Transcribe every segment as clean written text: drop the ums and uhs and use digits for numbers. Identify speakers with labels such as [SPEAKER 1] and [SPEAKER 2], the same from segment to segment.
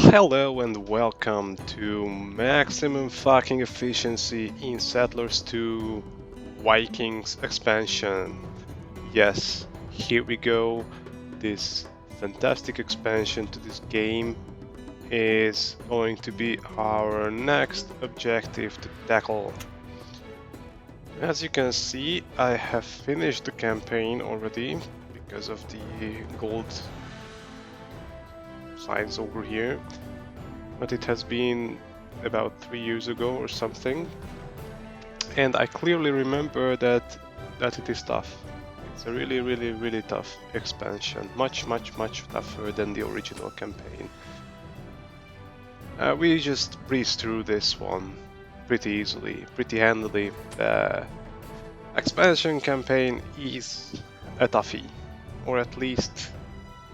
[SPEAKER 1] Hello and welcome to Maximum Fucking Efficiency in Settlers 2 Vikings expansion. Yes, here we go. This fantastic expansion to this game is going to be our next objective to tackle. As you can see, I have finished the campaign already because of the gold signs over here. But it has been about 3 years ago or something, and I clearly remember that it is tough. It's a really tough expansion, much tougher than the original campaign. We just breezed through this one pretty easily, pretty handily. The expansion campaign is a toughie, or at least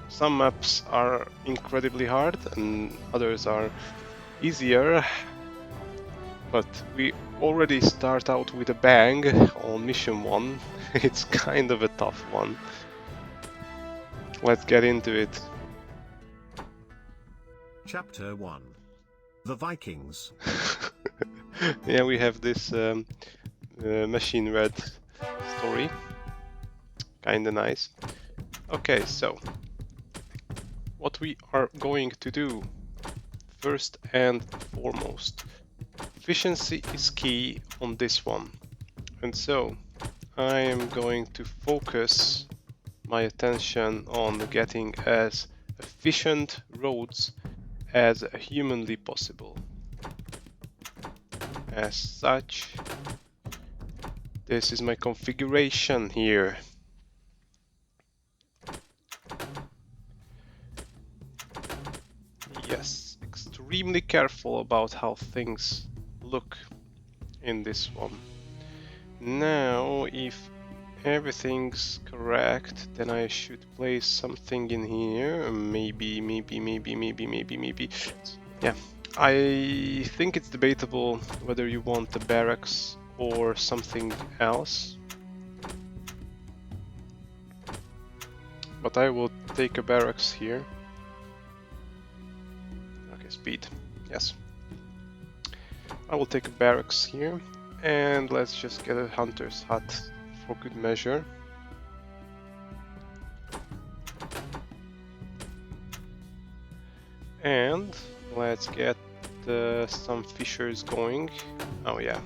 [SPEAKER 1] some maps are incredibly hard and others are easier, but we already start out with a bang on mission 1. It's kind of a tough one. Let's get into it.
[SPEAKER 2] Chapter 1. The Vikings.
[SPEAKER 1] Yeah, we have this machine red story. Kinda nice. Okay, so what we are going to do first and foremost, efficiency is key on this one, and so I am going to focus my attention on getting as efficient roads as humanly possible. As such, this is my configuration here. Yes, extremely careful about how things look in this one. Now, if everything's correct, then I should place something in here. Maybe. Yeah, I think it's debatable whether you want a barracks or something else. But I will take a barracks here. Okay, speed. Yes. I will take a barracks here. And let's just get a hunter's hut for good measure. And let's get some fishers going. Oh yeah.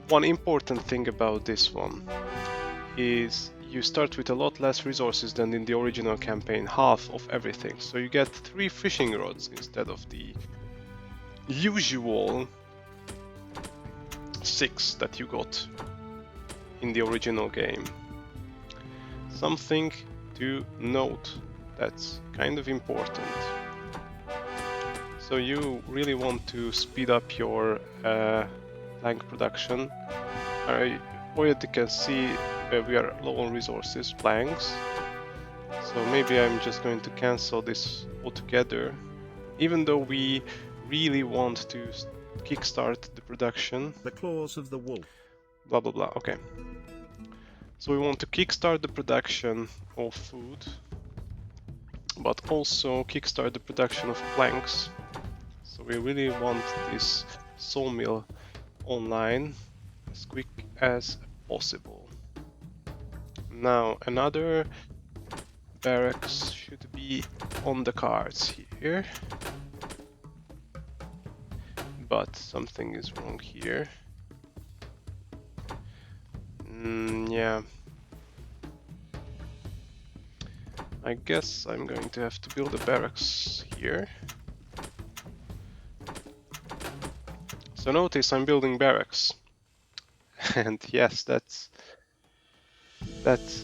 [SPEAKER 1] One important thing about this one is you start with a lot less resources than in the original campaign, half of everything. So you get 3 fishing rods instead of the usual 6 that you got in the original game. Something to note that's kind of important. So you really want to speed up your plank production. Already can see we are low on resources, planks. So maybe I'm just going to cancel this altogether, even though we really want to kickstart the production.
[SPEAKER 2] The claws of the wolf.
[SPEAKER 1] Blah blah blah. Okay. So we want to kickstart the production of food, but also kickstart the production of planks. So we really want this sawmill online as quick as possible. Now another barracks should be on the cards here. But something is wrong here. Yeah. I guess I'm going to have to build a barracks here. So notice I'm building barracks. And yes, let's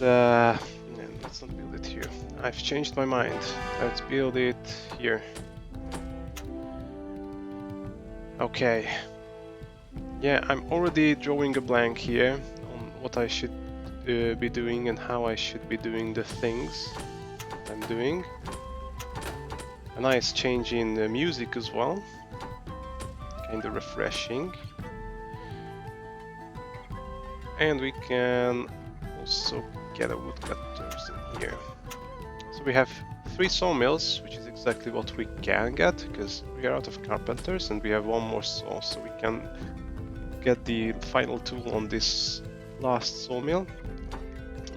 [SPEAKER 1] not build it here. I've changed my mind. Let's build it here. Okay. Yeah, I'm already drawing a blank here on what I should be doing and how I should be doing the things I'm doing. A nice change in the music as well. Kinda refreshing. And we can also get a woodcutters in here. So we have 3 sawmills, which is exactly what we can get, because we are out of carpenters and we have 1 more saw, so we can get the final tool on this last sawmill.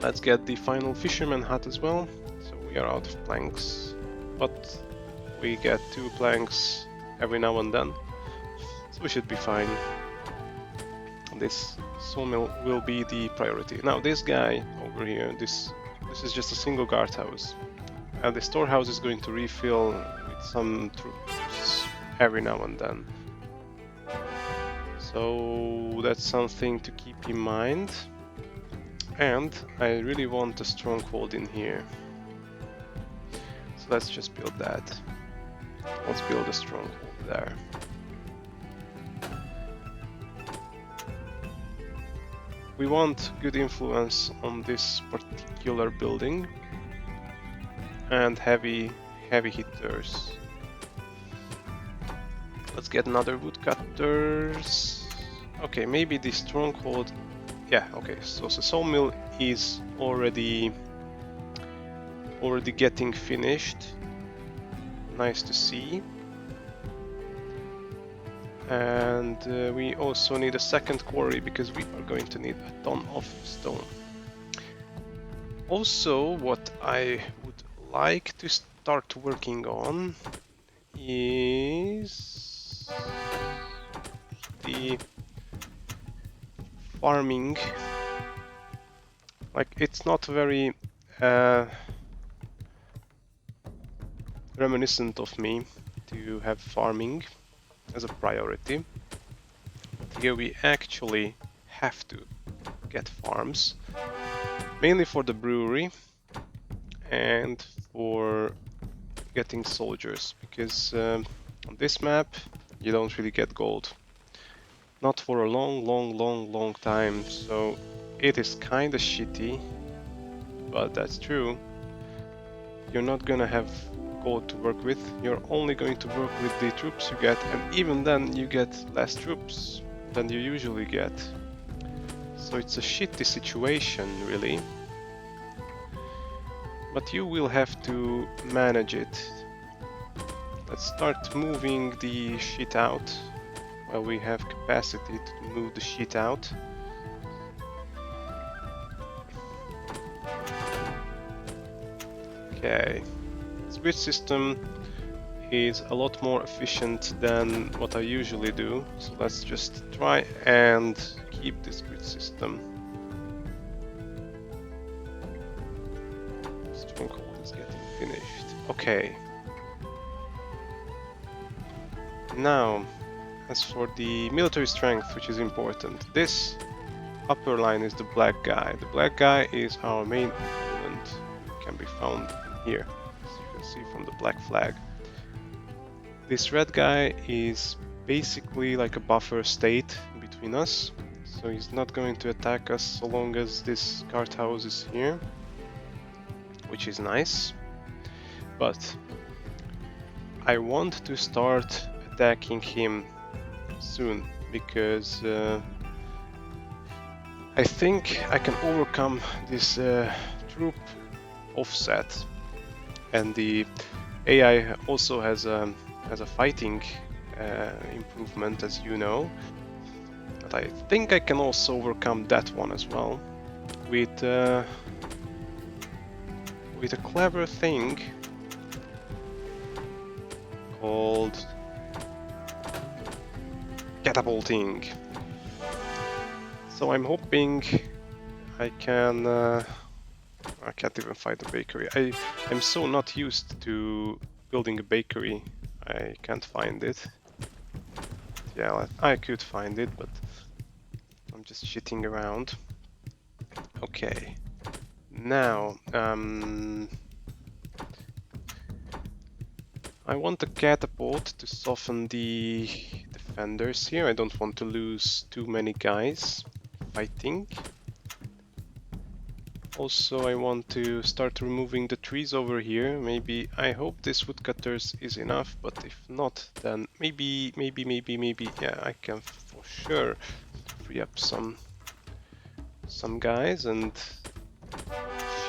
[SPEAKER 1] Let's get the final fisherman hut as well. So we are out of planks, but we get 2 planks every now and then, so we should be fine. This sawmill will be the priority. Now this guy over here, this is just a single guardhouse, and the storehouse is going to refill with some troops every now and then. So that's something to keep in mind. And I really want a stronghold in here. So let's just build that. Let's build a stronghold there. We want good influence on this particular building and heavy hitters. Let's get another woodcutters. Okay, maybe the stronghold. Yeah, okay, so the sawmill is already getting finished. Nice to see. And we also need a second quarry because we are going to need a ton of stone. Also, what I would like to start working on is the farming. Like, it's not very reminiscent of me to have farming as a priority. But here we actually have to get farms, mainly for the brewery and for getting soldiers, because on this map you don't really get gold. Not for a long time, so it is kinda shitty, but that's true. You're not gonna have gold to work with, you're only going to work with the troops you get, and even then you get less troops than you usually get. So it's a shitty situation, really. But you will have to manage it. Let's start moving the shit out while we have capacity to move the shit out. Okay. Grid system is a lot more efficient than what I usually do, so let's just try and keep this grid system. Stronghold is getting finished. Okay. Now, as for the military strength, which is important, this upper line is the black guy. The black guy is our main opponent, who can be found here. See from the black flag. This red guy is basically like a buffer state between us, so he's not going to attack us so long as this guardhouse is here, which is nice. But I want to start attacking him soon, because I think I can overcome this troop offset. And the AI also has a fighting improvement, as you know. But I think I can also overcome that one as well with a clever thing called catapulting. So I'm hoping I can. I can't even find a bakery. I'm so not used to building a bakery. I can't find it. Yeah, I could find it, but I'm just shitting around. Okay. Now, I want a catapult to soften the defenders here. I don't want to lose too many guys fighting. Also, I want to start removing the trees over here. Maybe, I hope this woodcutters is enough, but if not, then maybe, yeah, I can for sure free up some guys and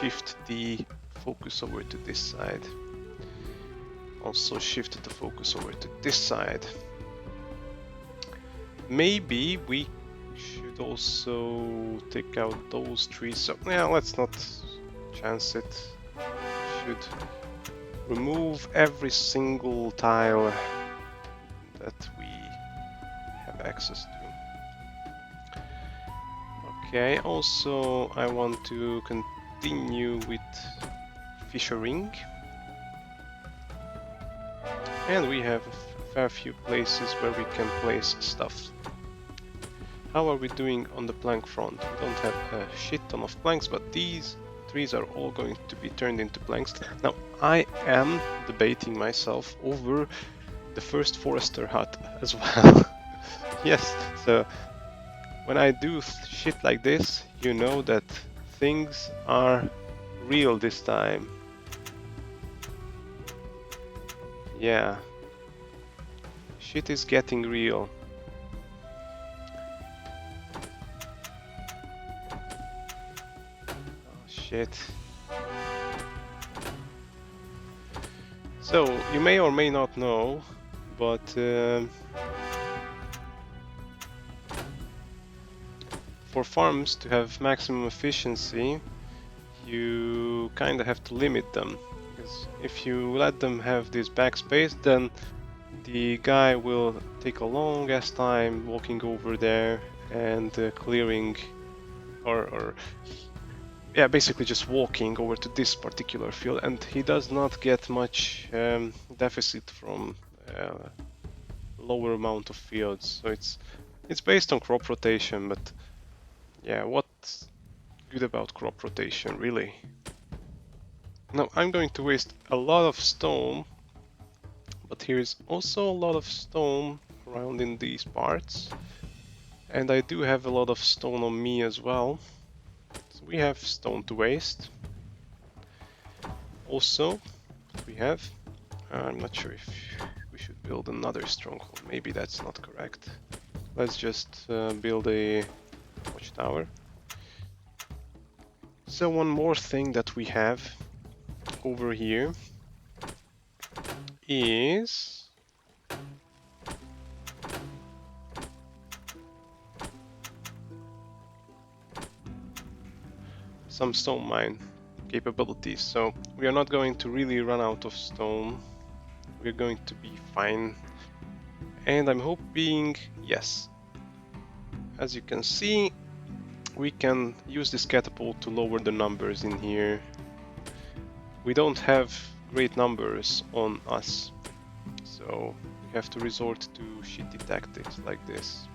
[SPEAKER 1] shift the focus over to this side. also shifted the focus over to this side. Maybe we should also take out those trees. So yeah, let's not chance it. Should remove every single tile that we have access to. Okay, also I want to continue with fishing. And we have a fair few places where we can place stuff. How are we doing on the plank front? We don't have a shit ton of planks, but these trees are all going to be turned into planks. Now, I am debating myself over the first forester hut as well. Yes, so when I do shit like this, you know that things are real this time. Yeah. Shit is getting real. Oh, shit. So, you may or may not know, but for farms to have maximum efficiency, you kind of have to limit them. Because if you let them have this backspace, then the guy will take a long ass time walking over there and clearing, or yeah, basically just walking over to this particular field, and he does not get much deficit from lower amount of fields. So it's based on crop rotation, but yeah, what's good about crop rotation, really? Now I'm going to waste a lot of stone, but here is also a lot of stone around in these parts, and I do have a lot of stone on me as well, so we have stone to waste. Also, we have, I'm not sure if we should build another stronghold, maybe that's not correct. Let's just build a watchtower. So one more thing that we have over here is some stone mine capabilities. So we are not going to really run out of stone. We're going to be fine. And I'm hoping, yes, as you can see, we can use this catapult to lower the numbers in here. We don't have great numbers on us, so we have to resort to shitty tactics like this.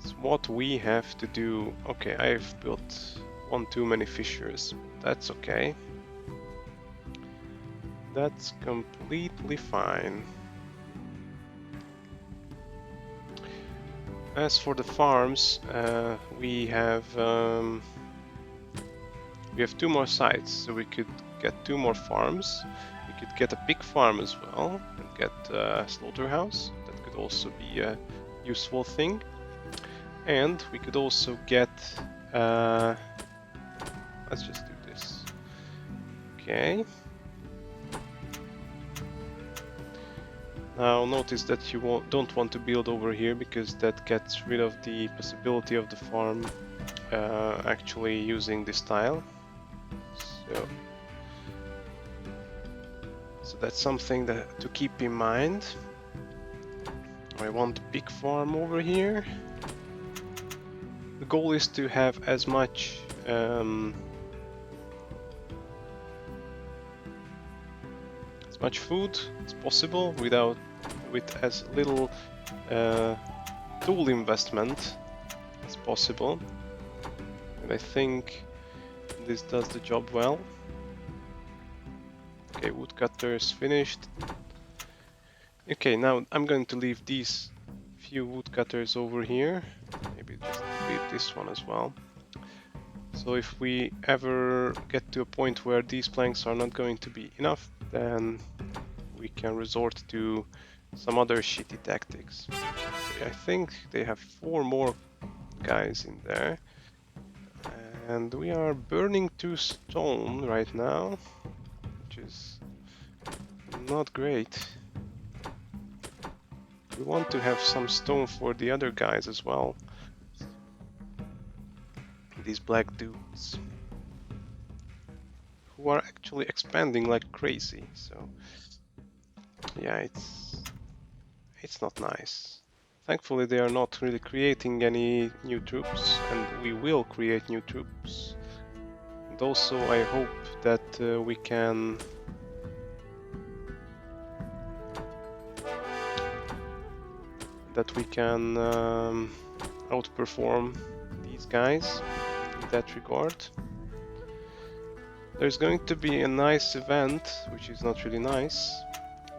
[SPEAKER 1] It's what we have to do. Okay, I've built one too many fissures. That's okay. That's completely fine. As for the farms, we have two more sites, so we could get two more farms. We could get a pig farm as well and get a slaughterhouse. That could also be a useful thing. And we could also get let's just do this. Okay. Now notice that you don't want to build over here, because that gets rid of the possibility of the farm actually using this tile. So that's something to keep in mind. I want a big farm over here. The goal is to have as much food as possible with as little tool investment as possible, and I think this does the job well. Okay, woodcutters finished. Okay, now I'm going to leave these few woodcutters over here, maybe just leave this one as well. So if we ever get to a point where these planks are not going to be enough, then we can resort to some other shitty tactics. Okay, I think they have 4 more guys in there. And we are burning 2 stone right now, which is not great. We want to have some stone for the other guys as well. These black dudes. Who are actually expanding like crazy, so... Yeah, it's not nice. Thankfully they are not really creating any new troops, and we will create new troops. And also I hope that we can outperform these guys in that regard. There's going to be a nice event, which is not really nice,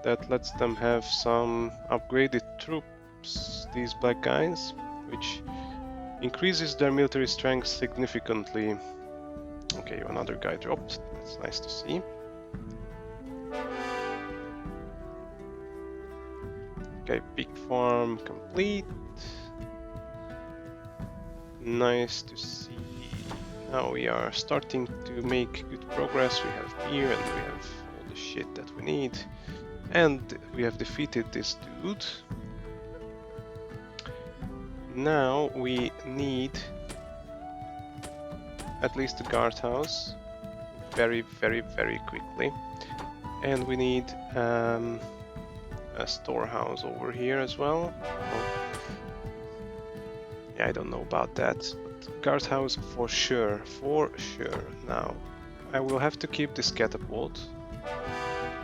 [SPEAKER 1] that lets them have some upgraded troops, these black guys, which increases their military strength significantly. Okay, another guy dropped, that's nice to see. Okay, pig farm complete. Nice to see. Now we are starting to make good progress. We have beer and we have all the shit that we need. And we have defeated this dude. Now we need at least a guardhouse very quickly. And we need a storehouse over here as well. Oh. Yeah, I don't know about that, but guardhouse for sure, Now, I will have to keep this catapult,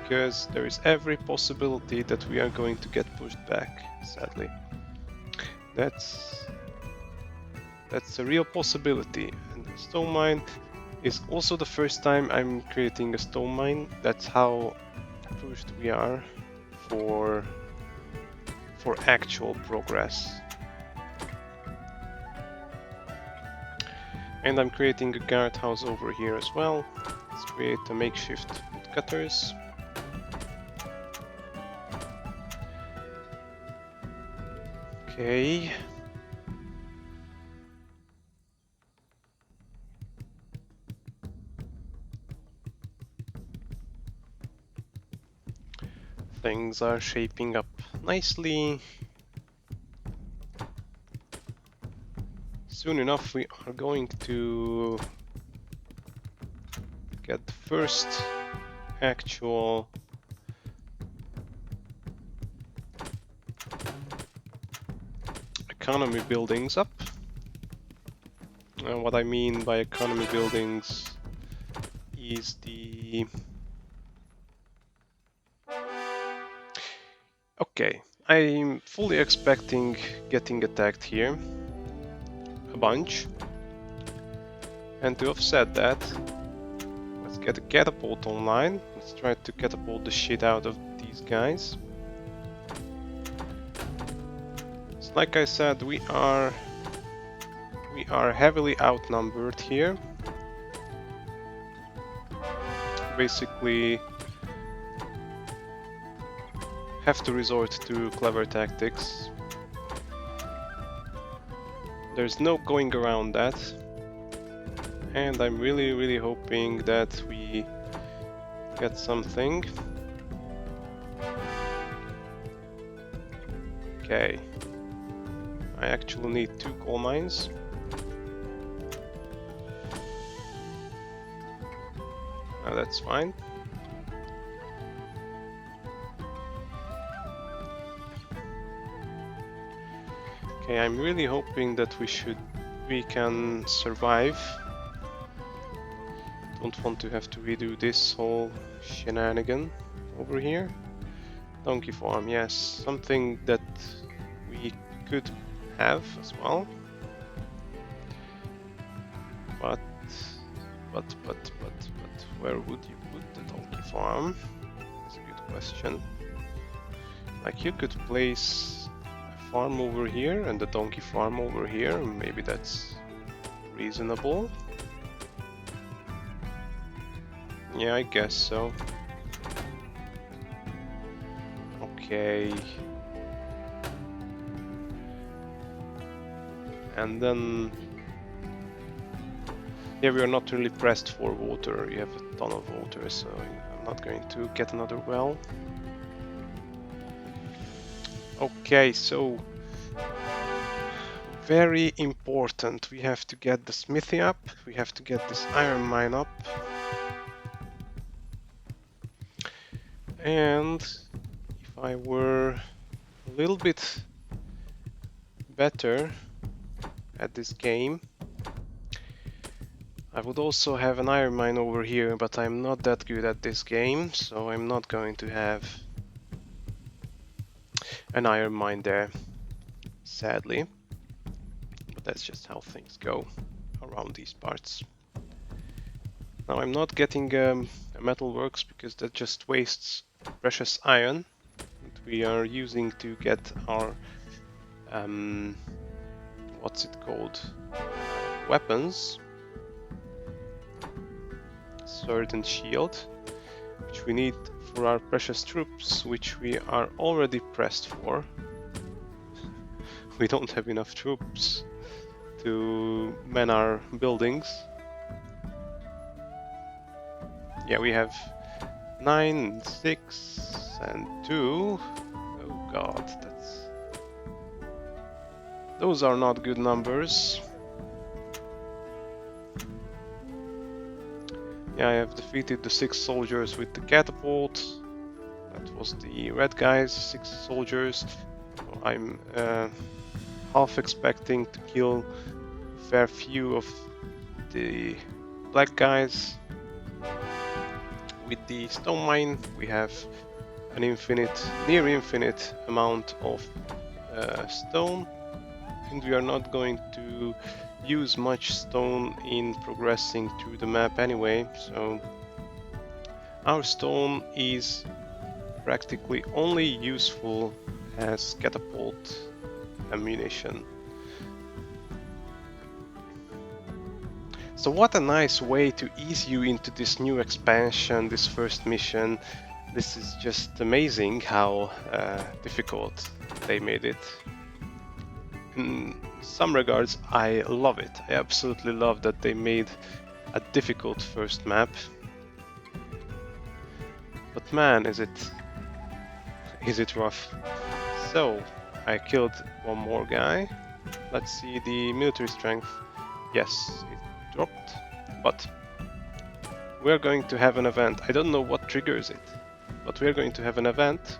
[SPEAKER 1] because there is every possibility that we are going to get pushed back, sadly. That's a real possibility. And the stone mine is also the first time I'm creating a stone mine. That's how pushed we are for actual progress. And I'm creating a guardhouse over here as well. Let's create a makeshift woodcutters. Okay. Things are shaping up nicely. Soon enough we are going to get the first actual economy buildings up. And what I mean by economy buildings is the... Okay, I'm fully expecting getting attacked here. A bunch. And to offset that, let's get a catapult online. Let's try to catapult the shit out of these guys. So like I said, we are heavily outnumbered here. Basically have to resort to clever tactics. There's no going around that, and I'm really hoping that we get something. Okay, I actually need 2 coal mines. Now that's fine. Okay, I'm really hoping that we can survive. Don't want to have to redo this whole shenanigan over here. Donkey farm, yes, something that we could have as well. But where would you put the donkey farm? That's a good question. Like, you could place farm over here and the donkey farm over here, maybe that's reasonable. Yeah, I guess so. Okay. And then... yeah, we are not really pressed for water. You have a ton of water, so I'm not going to get another well. Okay, so very important. We have to get the smithy up. We have to get this iron mine up. And if I were a little bit better at this game, I would also have an iron mine over here, but I'm not that good at this game, so I'm not going to have an iron mine there, sadly. But that's just how things go around these parts. Now I'm not getting a metalworks because that just wastes precious iron that we are using to get our what's it called? Weapons. Sword and shield, which we need for our precious troops, which we are already pressed for. We don't have enough troops to man our buildings. Yeah, we have 9, 6, and 2. Oh god, those are not good numbers. Yeah, I have defeated the 6 soldiers with the catapult. That was the red guys, 6 soldiers. I'm half expecting to kill a fair few of the black guys. With the stone mine, we have an near infinite amount of stone, and we are not going to use much stone in progressing through the map anyway, so our stone is practically only useful as catapult ammunition. So what a nice way to ease you into this new expansion, this first mission. This is just amazing how difficult they made it. In some regards, I love it. I absolutely love that they made a difficult first map. But man, is it rough. So, I killed one more guy. Let's see the military strength. Yes, it dropped, but we're going to have an event. I don't know what triggers it, but we're going to have an event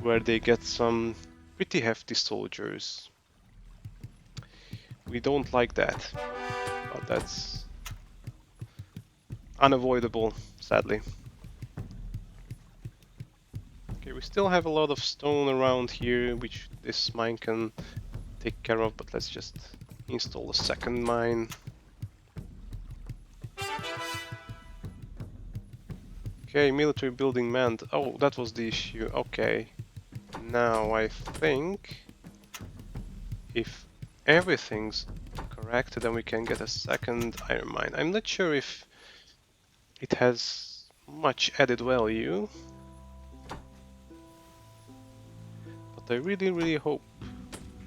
[SPEAKER 1] where they get some pretty hefty soldiers. We don't like that, but that's unavoidable, sadly. Okay, we still have a lot of stone around here, which this mine can take care of, but let's just install a second mine. Okay, military building manned. Oh, that was the issue. Okay. Now I think if everything's correct, then we can get a second iron mine. I'm not sure if it has much added value, but I really hope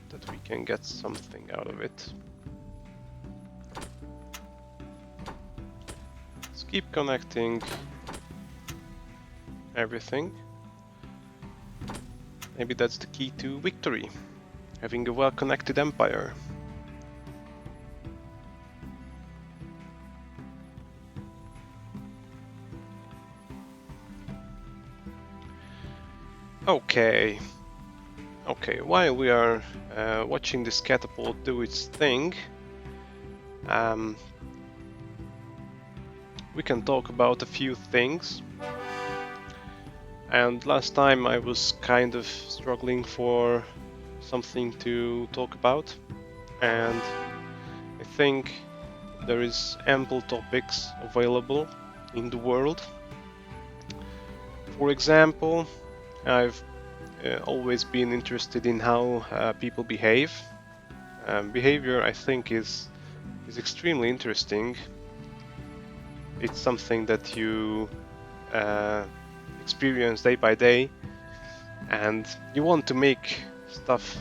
[SPEAKER 1] that we can get something out of it. Let's keep connecting everything. Maybe that's the key to victory, having a well-connected empire. Okay, while we are watching this catapult do its thing, we can talk about a few things. And last time I was kind of struggling for something to talk about, and I think there is ample topics available in the world. For example, I've always been interested in how people behave. Behavior, I think, is extremely interesting. It's something that you experience day by day, and you want to make stuff.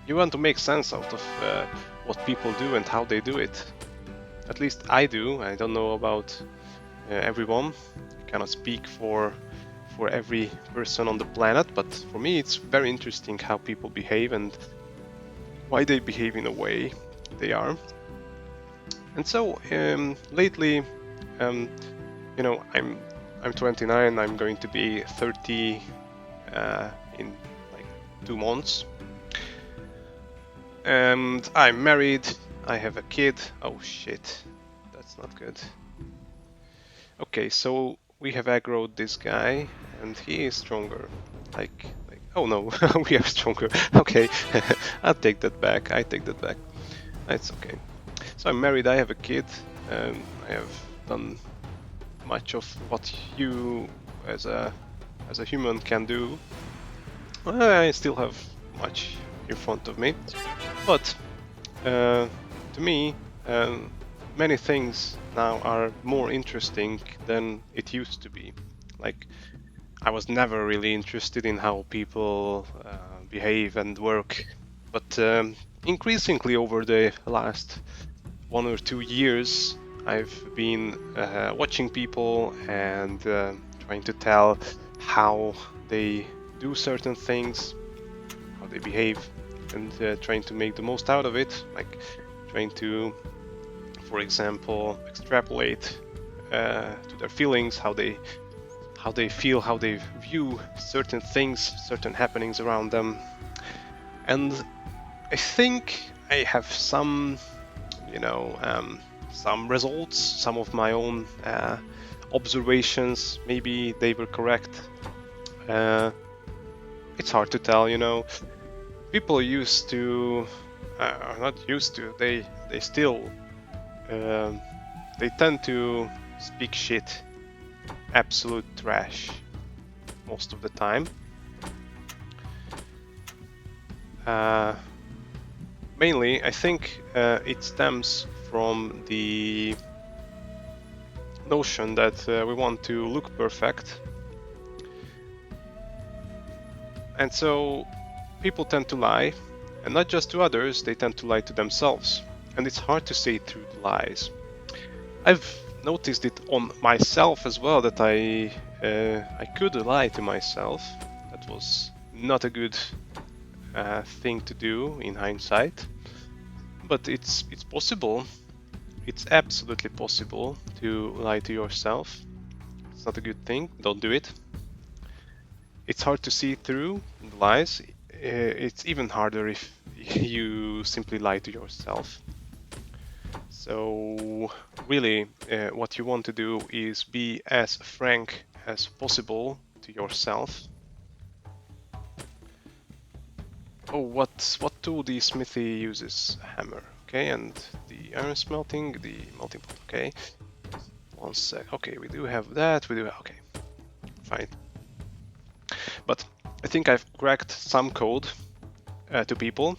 [SPEAKER 1] You want to make sense out of what people do and how they do it. At least I do. I don't know about everyone. I cannot speak for for every person on the planet, but for me it's very interesting how people behave and why they behave in a way they are. And so lately, you know, I'm 29. I'm going to be 30 in like 2 months, and I'm married. I have a kid. Oh shit, that's not good. Okay, so we have aggroed this guy, and he is stronger. Like oh no, we are stronger. Okay, I'll take that back. I take that back. It's okay. So I'm married. I have a kid. I have done much of what you as a human can do. I still have much in front of me, but to me, many things now are more interesting than it used to be. Like, I was never really interested in how people behave and work, but increasingly over the last 1 or 2 years, I've been watching people and trying to tell how they do certain things, how they behave, and trying to make the most out of it. Like trying to, for example, extrapolate to their feelings, how they feel, how they view certain things, certain happenings around them. And I think I have some, you know, some results, some of my own observations. Maybe they were correct. It's hard to tell, you know. People used to, not used to, they still, they tend to speak shit, absolute trash, most of the time. Mainly, I think it stems from the notion that we want to look perfect, and so people tend to lie, and not just to others, they tend to lie to themselves, and it's hard to say through the lies. I've noticed it on myself as well, that I could lie to myself. That was not a good thing to do in hindsight, but it's possible. It's absolutely possible to lie to yourself. It's not a good thing. Don't do it. It's hard to see through the lies. It's even harder if you simply lie to yourself. So really, what you want to do is be as frank as possible to yourself. Oh, what tool the smithy uses? Hammer. Okay, and the iron smelting, the melting pot. Okay, 1 sec. Okay, we do have that. We do. Okay, fine. But I think I've cracked some code to people.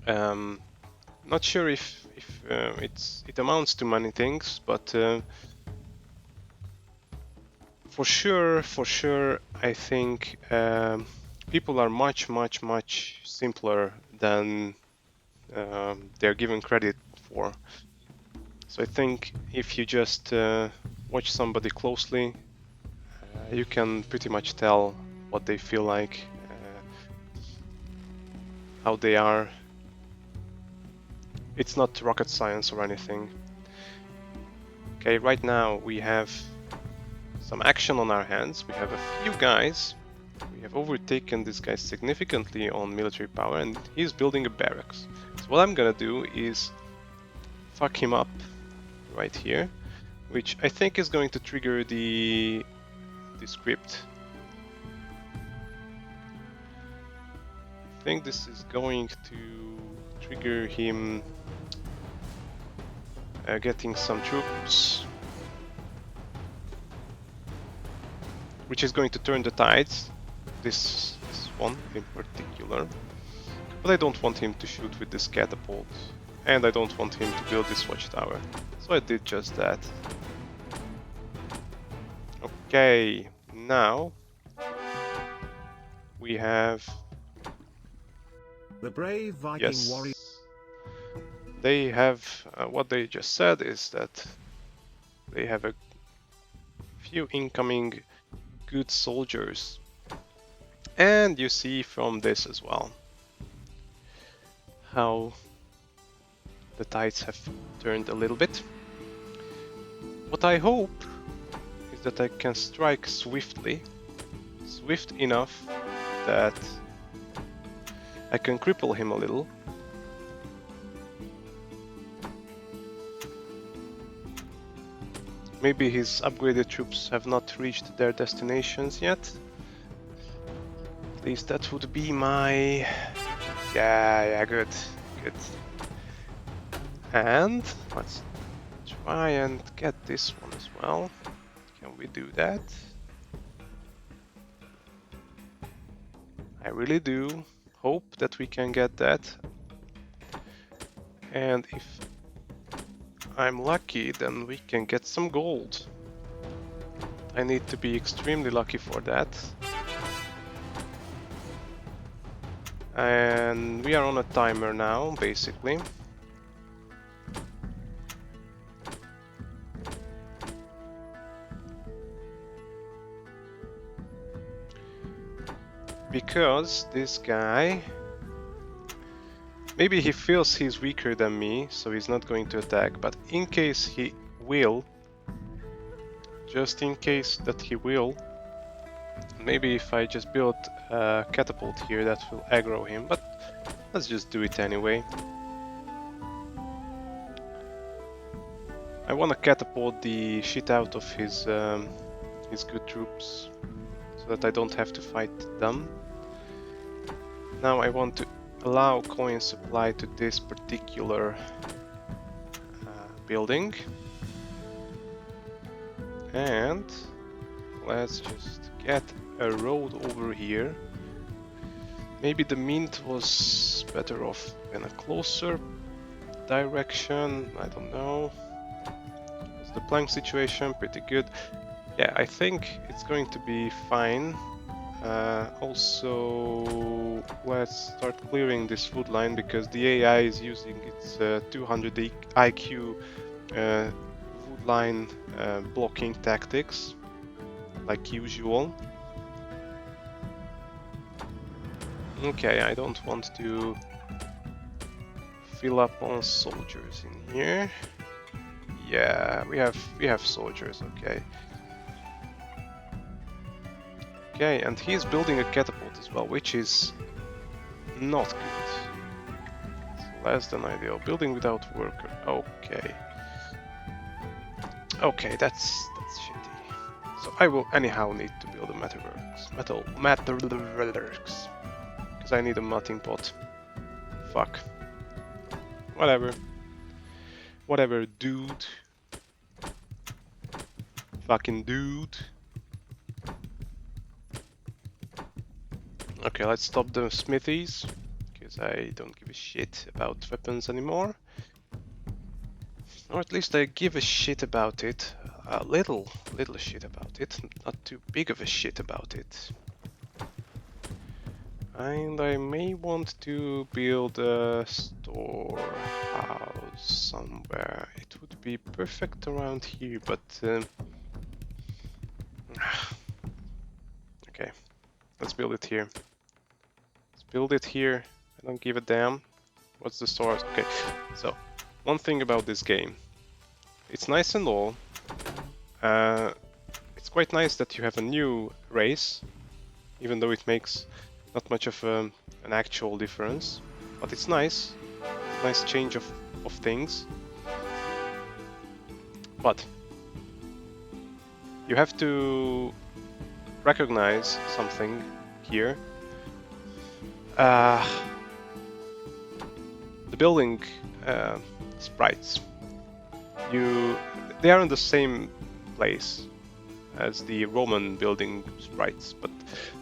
[SPEAKER 1] Not sure if it amounts to many things, but for sure, I think people are much simpler than they're given credit for. So I think if you just watch somebody closely, you can pretty much tell what they feel like, how they are. It's not rocket science or anything. Okay, right now we have some action on our hands. We have a few guys. We have overtaken this guy significantly on military power, and he's building a barracks. So what I'm gonna do is fuck him up right here, which I think is going to trigger the script. I think this is going to trigger him getting some troops, which is going to turn the tides, this one in particular. But I don't want him to shoot with this catapult, and I don't want him to build this watchtower. So I did just that. Okay, now we have
[SPEAKER 2] The brave Viking warrior.
[SPEAKER 1] They have what they just said is that they have a few incoming good soldiers. And you see from this as well how the tides have turned a little bit. What I hope is that I can strike swiftly, swift enough that I can cripple him a little. Maybe his upgraded troops have not reached their destinations yet. At least that would be my... Yeah, good. And let's try and get this one as well. Can we do that? I really do hope that we can get that. And if I'm lucky, then we can get some gold. I need to be extremely lucky for that. And we are on a timer now, basically. Because this guy... Maybe he feels he's weaker than me, so he's not going to attack, but in case he will, just in case that he will, maybe if I just build a catapult here that will aggro him, but let's just do it anyway. I want to catapult the shit out of his good troops, so that I don't have to fight them. Now I want to allow coin supply to this particular building, and let's just get a road over here. Maybe the mint was better off in a closer direction, I don't know. What's the plank situation? Pretty good. Yeah, I think it's going to be fine. Also, let's start clearing this food line because the AI is using its 200 IQ food line blocking tactics, like usual. Okay, I don't want to fill up on soldiers in here. Yeah, we have soldiers. Okay. Okay, and he's building a catapult as well, which is not good. It's less than ideal. Building without worker. Okay. Okay, that's shitty. So I will anyhow need to build a metalworks. Metalworks. Because I need a melting pot. Fuck. Whatever. Whatever, dude. Fucking dude. Okay, let's stop the smithies, because I don't give a shit about weapons anymore. Or at least I give a shit about it. A little shit about it. Not too big of a shit about it. And I may want to build a storehouse somewhere. It would be perfect around here, but... okay, let's build it here. Build it here. I don't give a damn. What's the source? Okay, so one thing about this game. It's nice and all. It's quite nice that you have a new race, even though it makes not much of an actual difference. But it's nice. Nice change of things. But you have to recognize something here. The building sprites, they are in the same place as the Roman building sprites, but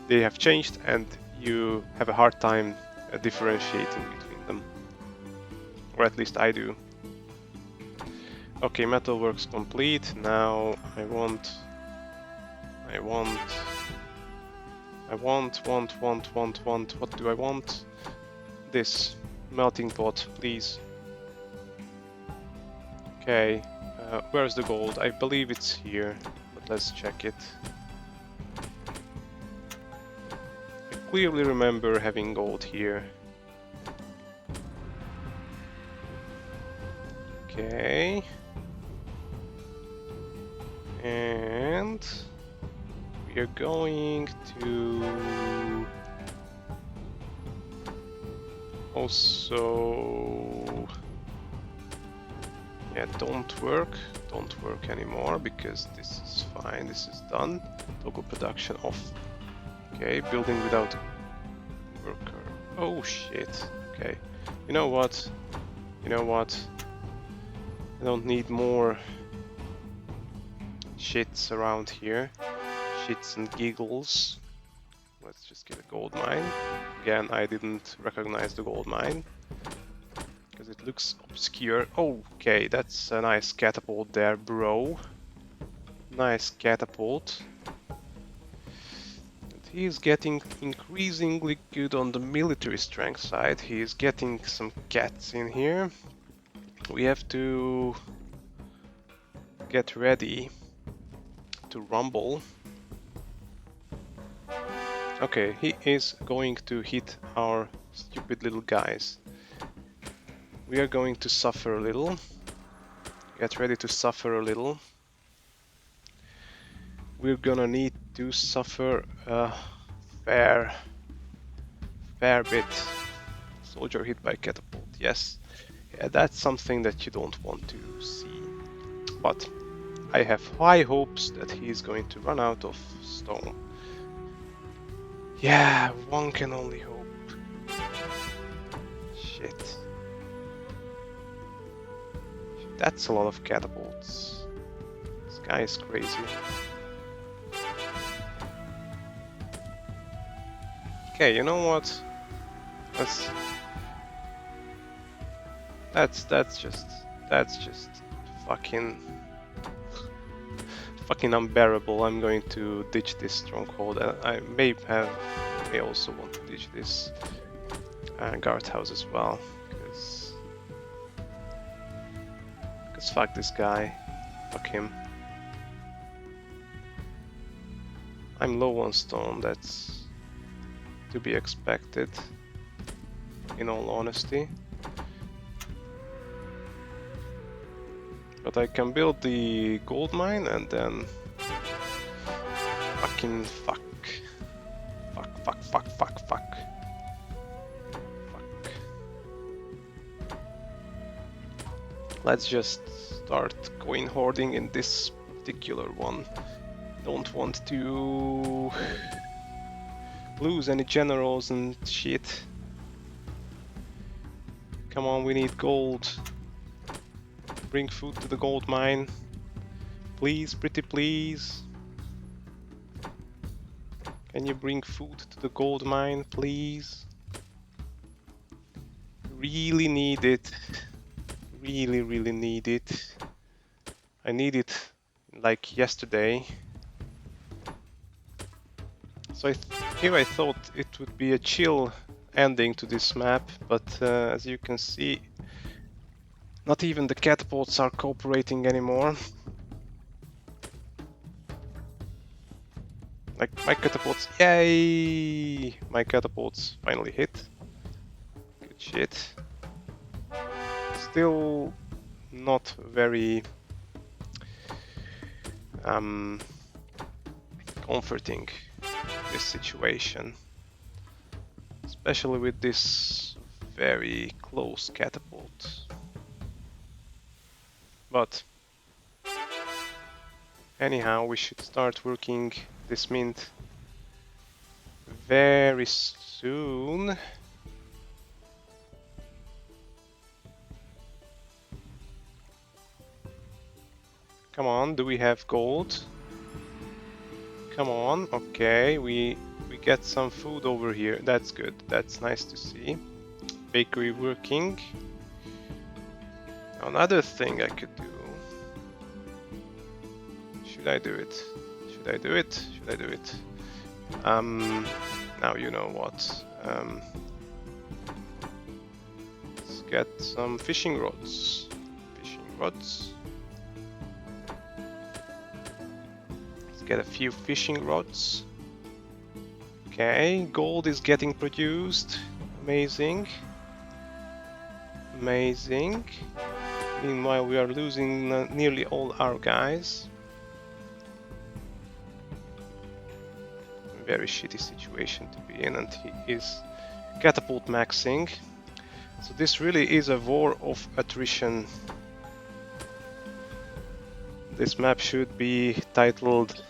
[SPEAKER 1] they have changed and you have a hard time differentiating between them, or at least I do. Okay, metalworks complete. Now I want, what do I want? This melting pot, please. Okay, where's the gold? I believe it's here, but let's check it. clearly remember having gold here. Okay. And we are going to also, yeah, don't work anymore because this is fine, this is done. Toggle production off. Okay, building without worker. Oh shit. Okay. You know what? I don't need more shits around here. Shits and giggles. Let's just get a gold mine. Again, I didn't recognize the gold mine because it looks obscure. Okay, that's a nice catapult there, bro. Nice catapult. And he's getting increasingly good on the military strength side. He's getting some cats in here. We have to get ready to rumble. Okay, he is going to hit our stupid little guys. We are going to suffer a little. Get ready to suffer a little. We're gonna need to suffer a fair bit. Soldier hit by catapult, yes. Yeah, that's something that you don't want to see. But I have high hopes that he's going to run out of stone. Yeah, one can only hope. Shit. That's a lot of catapults. This guy is crazy. Okay, you know what? That's just fucking unbearable. I'm going to ditch this stronghold. I may also want to ditch this guardhouse as well, because fuck this guy, fuck him. I'm low on stone. That's to be expected, in all honesty. But I can build the gold mine and then fucking fuck. Let's just start coin hoarding in this particular one. Don't want to lose any generals and shit. Come on, we need gold. Bring food to the gold mine. Please, pretty please. Can you bring food to the gold mine, please? Really need it. Really need it. I need it like yesterday. So here I thought it would be a chill ending to this map, but as you can see, not even the catapults are cooperating anymore. Like, my catapults, yay! My catapults finally hit. Good shit. Still not very comforting, this situation. Especially with this very close catapult. But anyhow, we should start working this mint very soon. Come on, do we have gold? Come on, okay, we get some food over here. That's good, that's nice to see. Bakery working. Another thing I could do. Should I do it? Should I do it? Should I do it? Now you know what. Let's get some fishing rods. Fishing rods. Let's get a few fishing rods. Okay, gold is getting produced. Amazing. Amazing. Meanwhile, we are losing nearly all our guys. Very shitty situation to be in, and he is catapult maxing. So this really is a war of attrition. This map should be titled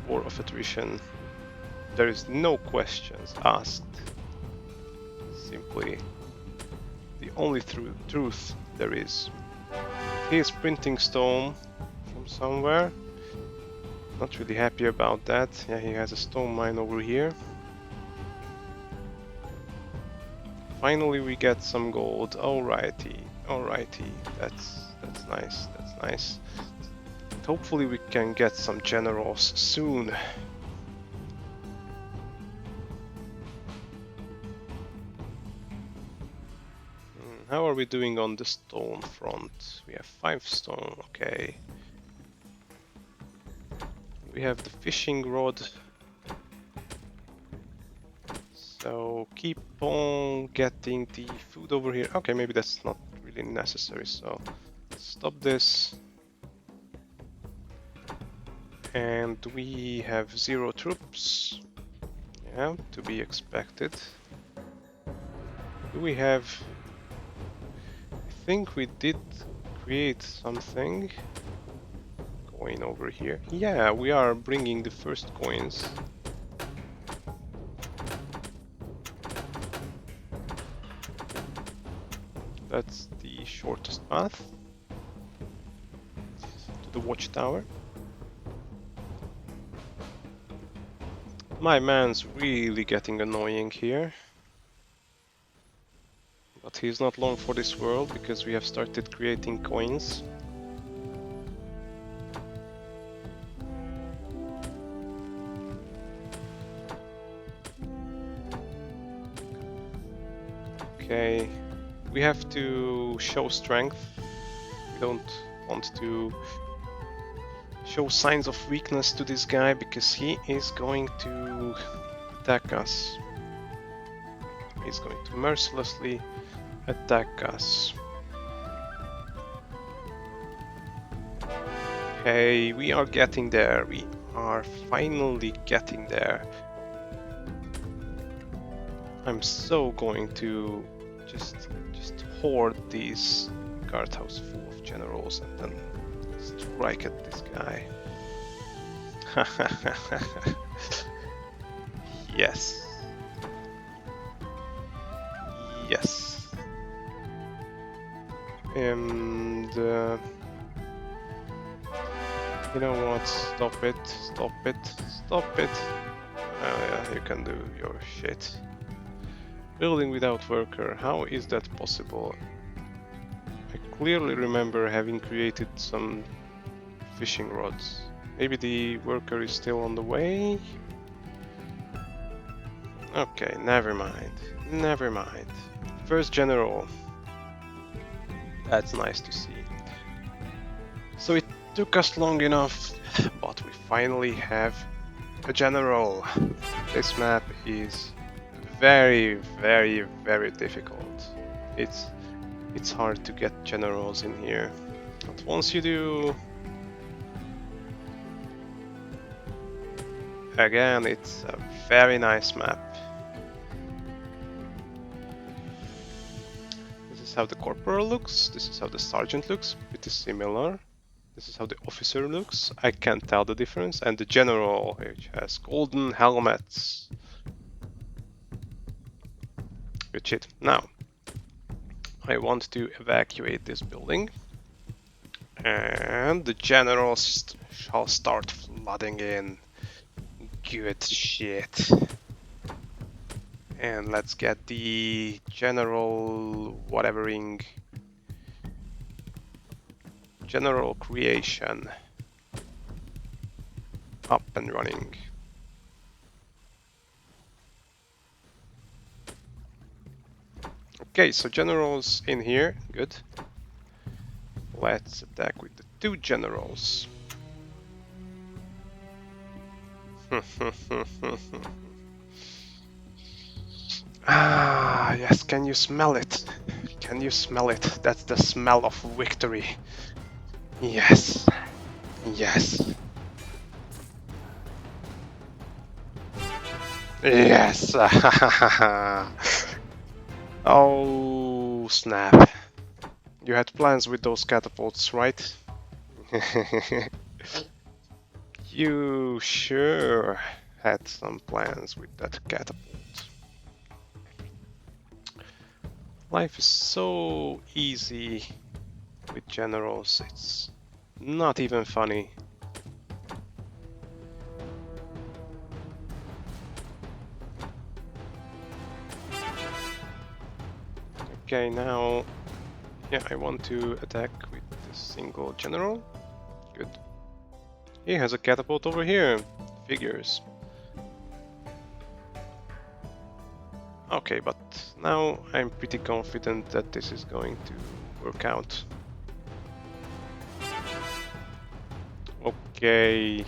[SPEAKER 1] War of Attrition. There is no questions asked. Simply the only truth there is. He is printing stone from somewhere. Not really happy about that. Yeah, he has a stone mine over here. Finally we get some gold. Alrighty, alrighty. That's nice, that's nice. Hopefully we can get some generals soon. How are we doing on the stone front? We have 5 stone, okay. We have the fishing rod. So keep on getting the food over here. Okay, maybe that's not really necessary, so stop this. And we have 0 troops. Yeah, to be expected. Do we have... I think we did create something. Coin over here. Yeah, we are bringing the first coins. That's the shortest path to the watchtower. My man's really getting annoying here. But he's not long for this world because we have started creating coins. Okay, we have to show strength. We don't want to show signs of weakness to this guy because he is going to attack us. He's going to mercilessly attack us. Okay, we are getting there. We are finally getting there. I'm so going to just hoard these guardhouse full of generals and then strike at this guy. Yes. Yes. And you know what? Stop it. Stop it. Stop it. Oh yeah, you can do your shit. Building without worker. How is that possible? I clearly remember having created some fishing rods. Maybe the worker is still on the way? Okay, never mind. Never mind. First general. That's nice to see. So it took us long enough, but we finally have a general. This map is very, very, very difficult. It's hard to get generals in here. But once you do, again, it's a very nice map. This is how the corporal looks. This is how the sergeant looks. Pretty similar. This is how the officer looks. I can't tell the difference. And the general, which has golden helmets. Good shit. Now, I want to evacuate this building. And the generals shall start flooding in. Good shit. And let's get the general whatevering. General creation up and running. Okay, so generals in here, good. Let's attack with the 2 generals. Ah, yes, can you smell it? Can you smell it? That's the smell of victory. Yes. Yes. Yes. Oh, snap. You had plans with those catapults, right? You sure had some plans with that catapult. Life is so easy with generals, it's not even funny. Okay, now, yeah, I want to attack with this single general. Good. He has a catapult over here. Figures. Okay, but now I'm pretty confident that this is going to work out. Okay,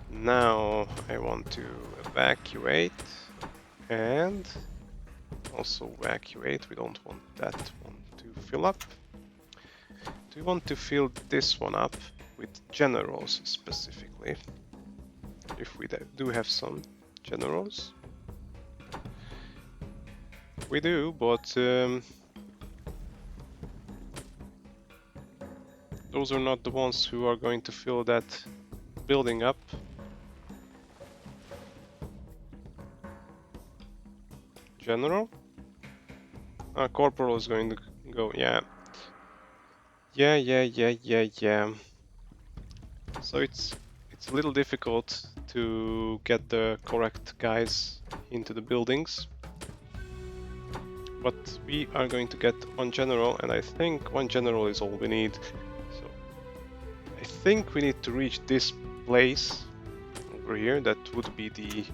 [SPEAKER 1] now I want to evacuate and also evacuate. We don't want that one to fill up. Do we want to fill this one up with generals specifically? If we do have some generals. We do, but those are not the ones who are going to fill that building up. General? Corporal is going to go, yeah. Yeah. So it's a little difficult to get the correct guys into the buildings. But we are going to get one general, and I think one general is all we need. So I think we need to reach this place over here. That would be the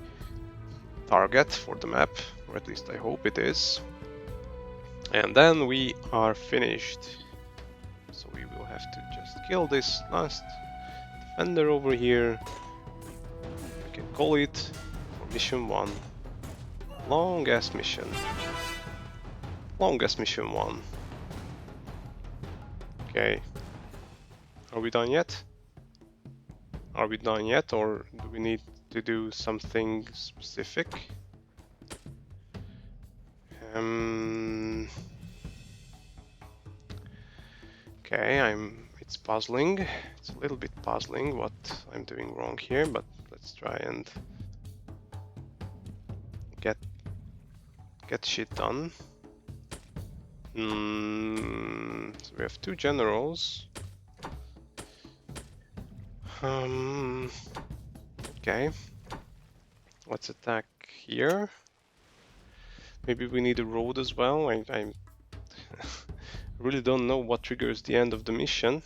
[SPEAKER 1] target for the map, or at least I hope it is. And then we are finished. So we will have to just kill this last defender over here. We can call it for mission 1. Longest mission. Longest mission 1. Okay. Are we done yet? Are we done yet, or do we need to do something specific? Okay, it's puzzling. It's a little bit puzzling what I'm doing wrong here, but let's try and get shit done. So we have 2 generals. Okay. Let's attack here. Maybe we need a road as well. I really don't know what triggers the end of the mission.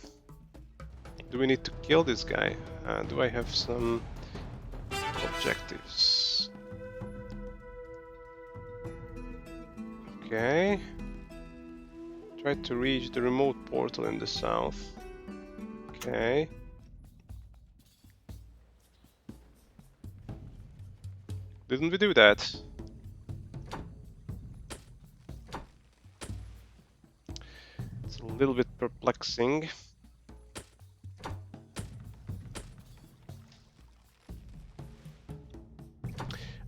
[SPEAKER 1] Do we need to kill this guy? Do I have some objectives? Okay. Try to reach the remote portal in the south. Okay. Didn't we do that? It's a little bit perplexing.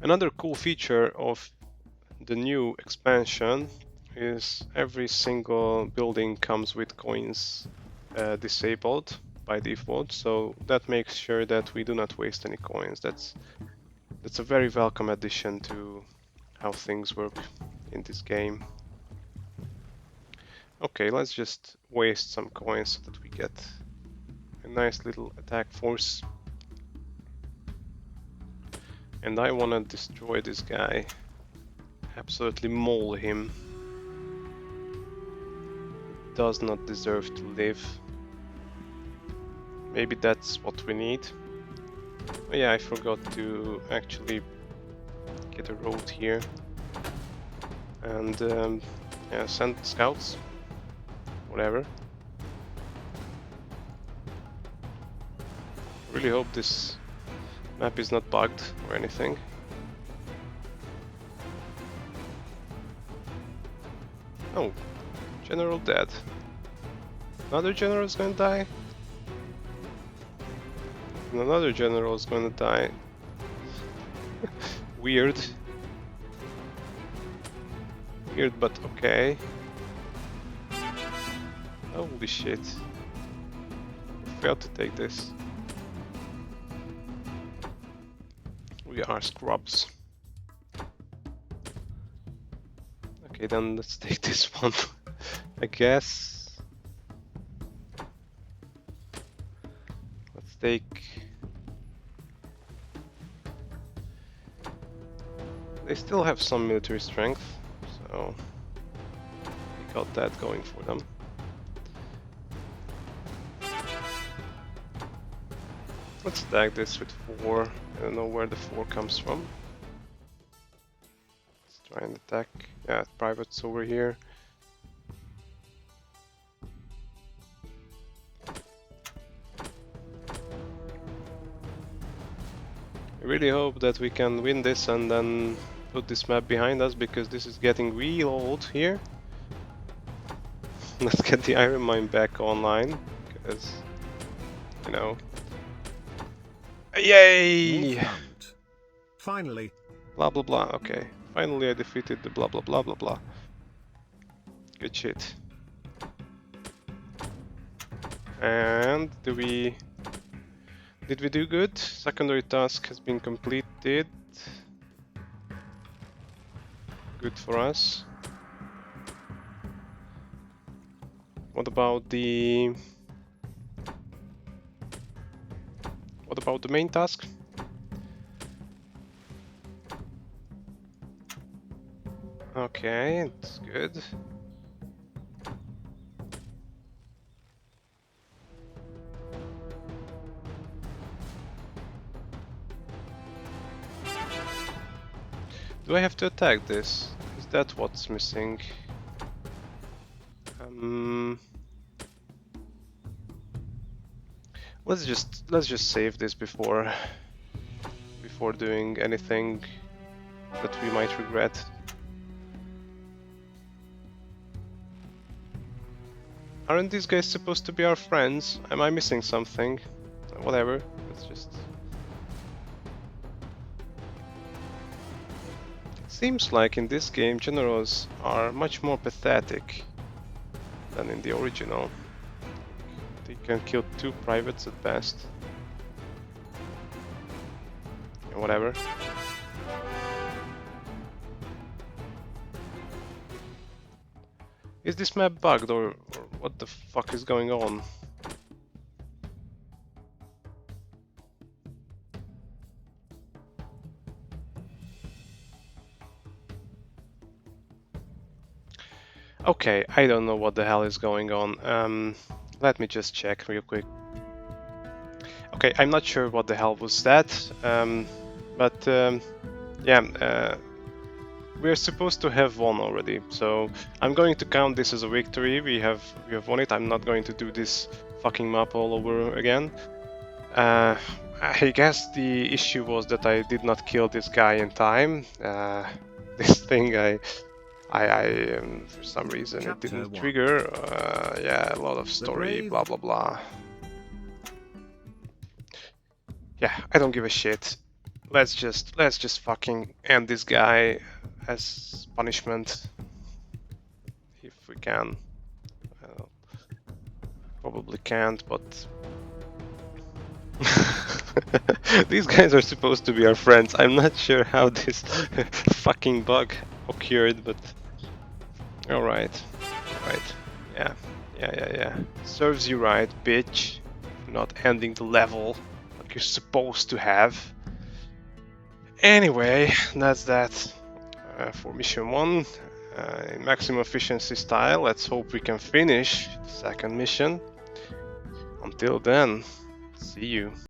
[SPEAKER 1] Another cool feature of the new expansion is every single building comes with coins disabled by default, so that makes sure that we do not waste any coins. That's a very welcome addition to how things work in this game. Okay, let's just waste some coins so that we get a nice little attack force. And I want to destroy this guy. Absolutely maul him. Does not deserve to live. Maybe that's what we need. Oh yeah, I forgot to actually get a road here. And yeah, send scouts. Whatever. Really hope this map is not bugged or anything. Oh, general dead. Another general is gonna die. And another general is gonna die. Weird. Weird, but okay. Holy shit. I failed to take this. We are scrubs. Okay, then let's take this one. I guess. Let's take... They still have some military strength, so we got that going for them. Let's stack this with 4. I don't know where the 4 comes from. Let's try and attack. Yeah, privates over here. I really hope that we can win this and then put this map behind us, because this is getting real old here. Let's get the iron mine back online, because, you know. Yay!
[SPEAKER 2] Finally.
[SPEAKER 1] Blah blah blah, okay. Finally I defeated the blah blah blah blah blah. Good shit. And did we do good? Secondary task has been completed. Good for us. What about the main task? Okay, it's good. Do I have to attack this? Is that what's missing? Let's just save this before doing anything that we might regret. Aren't these guys supposed to be our friends? Am I missing something? Whatever. Let's just... Seems like in this game generals are much more pathetic than in the original. They can kill 2 privates at best. Yeah, whatever. Is this map bugged, or what the fuck is going on? Okay, I don't know what the hell is going on. Let me just check real quick. Okay, I'm not sure what the hell was that, but yeah, we're supposed to have won already, so I'm going to count this as a victory. We have won it. I'm not going to do this fucking map all over again. I guess the issue was that I did not kill this guy in time. This thing for some reason
[SPEAKER 2] Chapter
[SPEAKER 1] it didn't
[SPEAKER 2] 1.
[SPEAKER 1] trigger. Yeah, a lot of story, blah blah blah. Yeah, I don't give a shit. Let's just fucking end this guy as punishment, if we can. Probably can't, but these guys are supposed to be our friends. I'm not sure how this fucking bug occurred, but alright. Yeah. Serves you right, bitch. Not ending the level like you're supposed to have. Anyway, that's that for mission 1 in maximum efficiency style. Let's hope we can finish the second mission. Until then, see you.